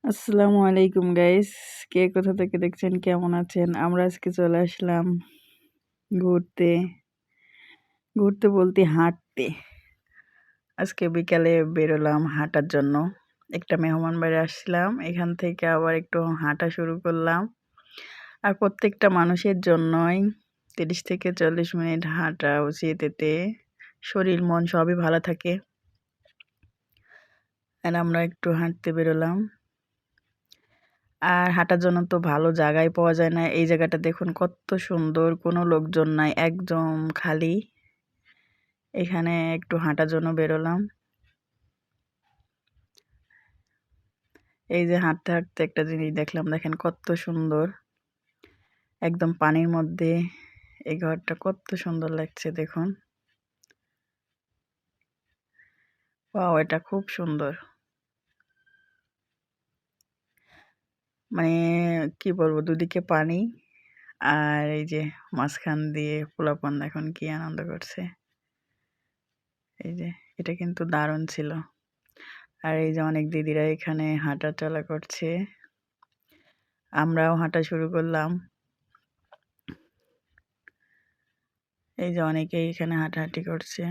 আসসালামু আলাইকুম গাইস, কে কোথা থেকে দেখছেন, কেমন আছেন? আমরা আজকে চলে আসলাম ঘুরতে ঘুরতে বলতে হাঁটতে। আজকে বিকালে বেরোলাম হাঁটার জন্য। একটা মেহমান বাড়ি আসছিলাম, এখান থেকে আবার একটু হাঁটা শুরু করলাম। আর প্রত্যেকটা মানুষের জন্যই 30 থেকে 40 মিনিট হাঁটা উচিত, এতে শরীর মন সবই ভালো থাকে। আর আমরা একটু হাঁটতে বেরোলাম। আর হাঁটার জন্য তো ভালো জায়গাই পাওয়া যায় না। এই জায়গাটা দেখুন কত সুন্দর, কোনো লোকজন নাই, একদম খালি। এখানে একটু হাঁটার জন্য বেরোলাম। এই যে হাঁটতে হাঁটতে একটা জিনিস দেখলাম, দেখেন কত সুন্দর, একদম পানির মধ্যে। এই ঘরটা কত সুন্দর লাগছে দেখুন। ওয়াও, এটা খুব সুন্দর। মানে কি বলবো, দুদিকে পানি, আর এই যে মাঝখান দিয়ে পোলাপান এখন কি আনন্দ করছে। এই যে এটা কিন্তু দারুণ ছিল। আর এই যে অনেক দিদিরা এখানে হাঁটা চলা করছে, আমরাও হাঁটা শুরু করলাম। এই যে অনেকেই এখানে হাঁটাহাঁটি করছে।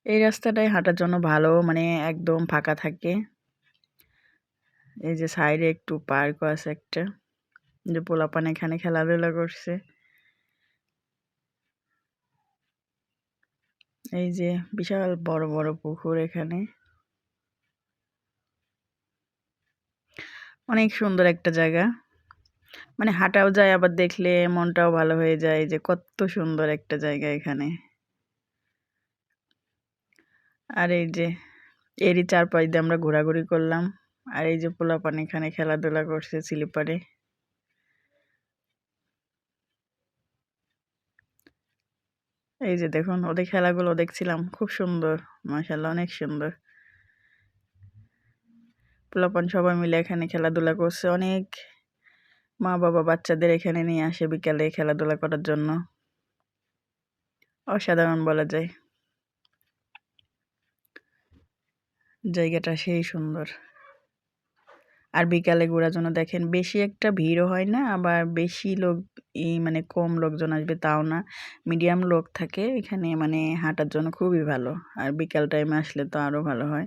এই রাস্তাটাই হাঁটার জন্য ভালো, মানে একদম ফাঁকা থাকে। এই যে সাইডে একটু পার্কও আছে একটা, যে পোলাপান এখানে খেলাধুলা করছে। এই যে বিশাল বড় বড় পুকুর এখানে, অনেক সুন্দর একটা জায়গা। মানে হাঁটাও যায়, আবার দেখলে মনটাও ভালো হয়ে যায় যে কত সুন্দর একটা জায়গা এখানে। আর এই যে এরই চারপাশ দিয়ে আমরা ঘোরাঘুরি করলাম। আর এই যে পোলাপান এখানে খেলাধুলা করছে স্লিপারে। এই যে দেখুন ওদের খেলাগুলো দেখছিলাম, খুব সুন্দর, মাশাআল্লাহ অনেক সুন্দর। পোলাপান সবাই মিলে এখানে খেলাধুলা করছে। অনেক মা বাবা বাচ্চাদের এখানে নিয়ে আসে বিকালে খেলাধুলা করার জন্য। অসাধারণ বলা যায়, জায়গাটা সেই সুন্দর। আর বিকালে ঘোরার জন্য দেখেন বেশি একটা ভিড়ও হয় না, আবার বেশি লোক মানে কম লোকজন আসবে তাও না, মিডিয়াম লোক থাকে এখানে, মানে হাঁটার জন্য খুবই ভালো। আর বিকাল টাইমে আসলে তো আরো ভালো হয়।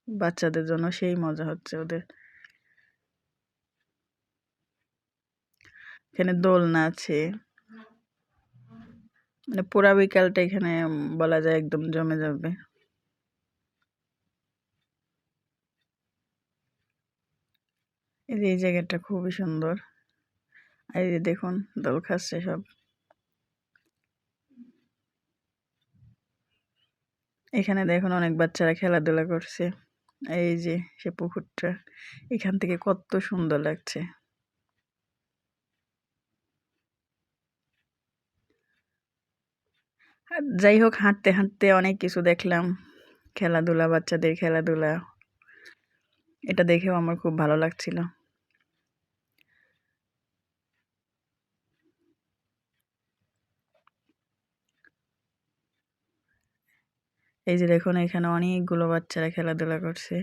বাচ্চাদের জন্য সেই মজা হচ্ছে ওদের। এখানে দোলনা আছে, মানে পুরা বিকালটা এখানে বলা যায় একদম জমে যাবে। এই যে এই জায়গাটা খুবই সুন্দর। আর এই যে দেখুন দোল খাচ্ছে সব। এখানে দেখুন অনেক বাচ্চারা খেলাধুলা করছে। এই যে সে পুকুরটা, এখান থেকে কত সুন্দর লাগছে। আর যাই হোক, হাঁটতে হাঁটতে অনেক কিছু দেখলাম, খেলাধুলা, বাচ্চাদের খেলাধুলা, এটা দেখেও আমার খুব ভালো লাগছিল। এই যে দেখুন এখানে অনেকগুলো বাচ্চারা খেলাধুলা করছে।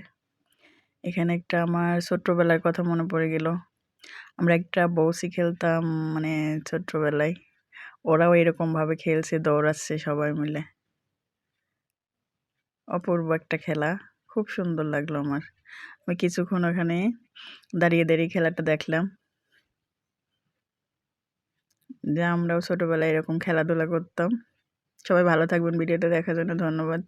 এখানে একটা আমার ছোট্টবেলার কথা মনে পড়ে গেল। আমরা একটা বউসি খেলতাম, মানে ছোট্টবেলায়। ওরাও এরকম ভাবে খেলছে, দৌড়াচ্ছে সবাই মিলে। অপূর্ব একটা খেলা, খুব সুন্দর লাগলো আমার। আমি কিছুক্ষণ ওখানে দাঁড়িয়ে দাঁড়িয়ে খেলাটা দেখলাম, যে আমরাও ছোটবেলায় এরকম খেলাধুলা করতাম। সবাই ভালো থাকবেন, ভিডিওটা দেখার জন্য ধন্যবাদ।